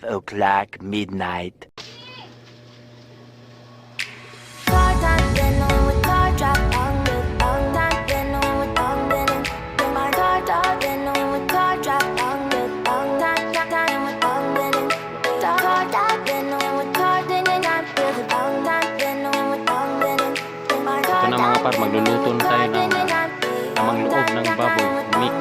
o'clock midnight. Ito na mga par, magluluto na tayo ng lamang loob ng baboy mix.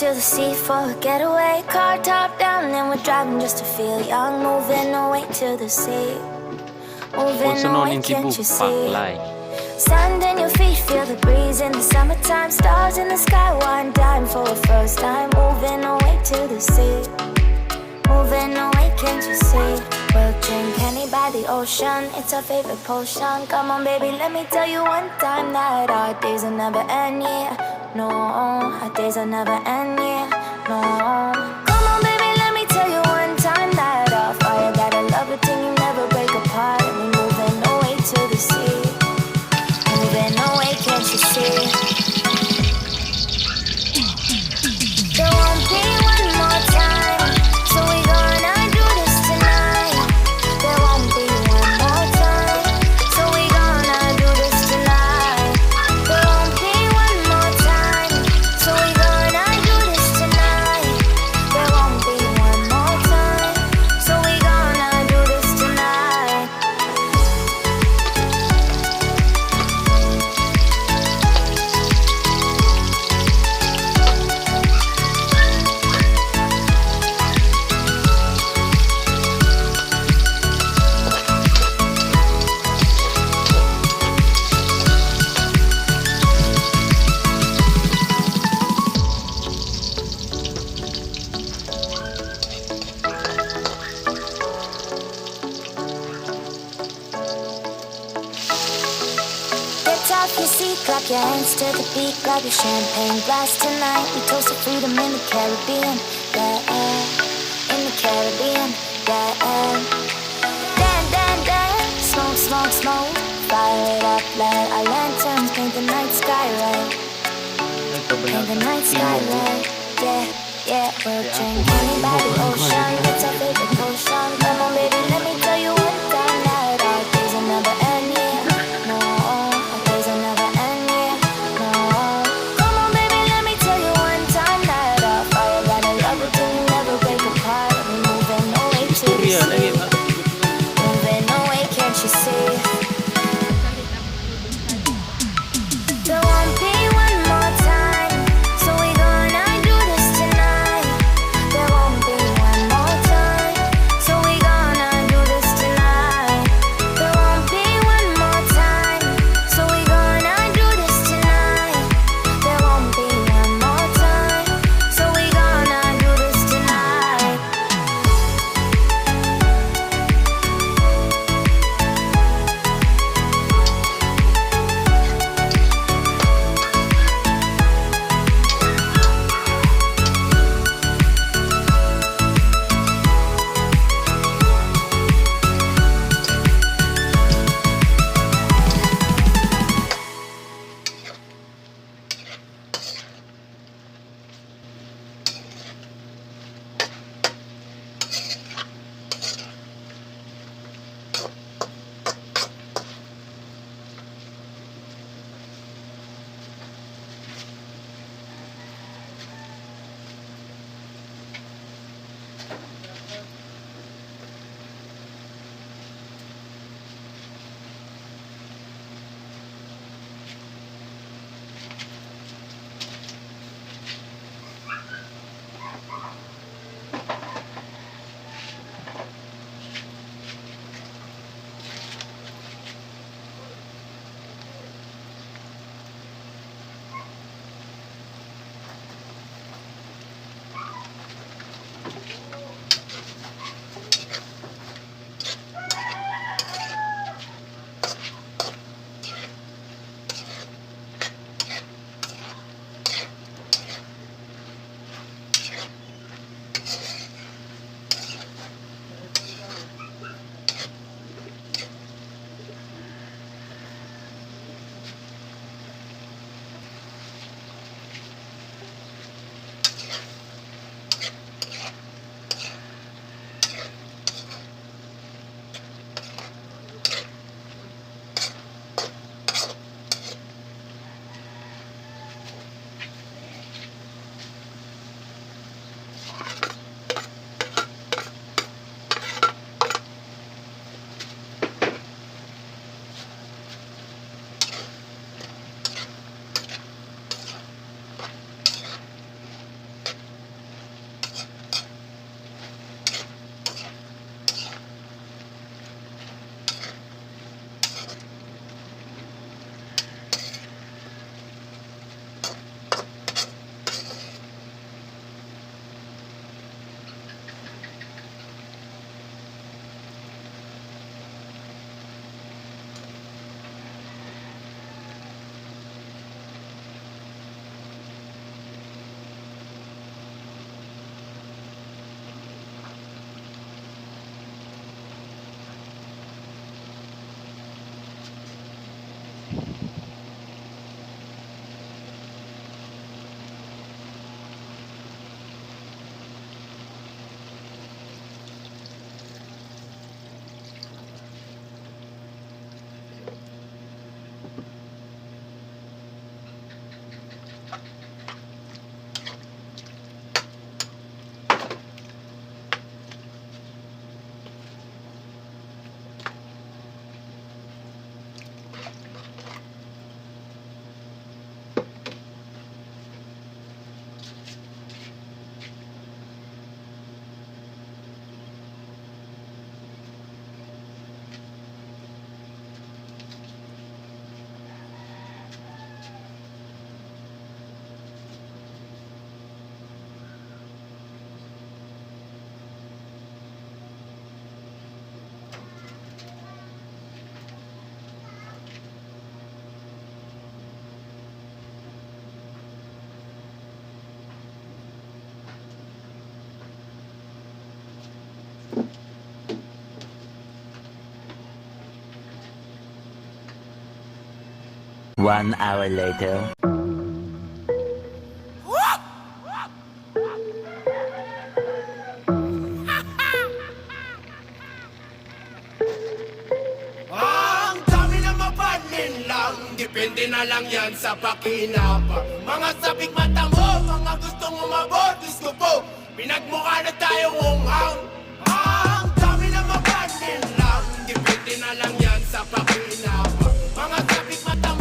To the sea for a getaway, car top down and we're driving just to feel young. Moving away to the sea, moving Also known away, in can't Cebu, you see? Paklay. Sand in your feet, feel the breeze in the summertime. Stars in the sky, one dime for the first time. Moving away to the sea, moving away, can't you see? We'll drink honey by the ocean, it's our favorite potion. Come on baby, let me tell you one time that our days will never end, yeah. No, our days will never end, yeah. No. Come on baby, let me tell you one time that our fire got a love it till you never break apart. And we're moving away to the sea, moving away, can't you see? There won't be one more time, so we gonna do this tonight. There won't be one more time, so we gonna do this tonight. There won't be one more time, so we gonna do this tonight. There won't be one more time, so we gonna do this tonight. Get off your seat, clap your hands to the beat, grab your champagne glass tonight. We toast to freedom in the Caribbean, yeah, in the Caribbean, yeah. Dan, dan, dan, smoke, smoke, smoke, fire it up, let our lanterns paint the night sky red, paint the night sky red, yeah, yeah. We'll drink honey by the ocean, it's our favorite potion. Come on baby, let me tell you one time that our days will never end, yeah. No, our days will never end, yeah. No. Come on baby, let me tell you one time that our fire got a love it till you never break apart. And we're moving away to the sea, moving away, can't you see? There won't be one more time, so we gonna do this tonight. There won't be one more time, 1 hour later. Ang dami na mapanin lang, depende na lang yan sa pakinabang. Mga sabik mata mo, mga gustong umabot, gusto po, pinagmukha na tayong unghang. Ang dami na mapanin lang, depende na lang yan sa pakinabang. Mga sabik mata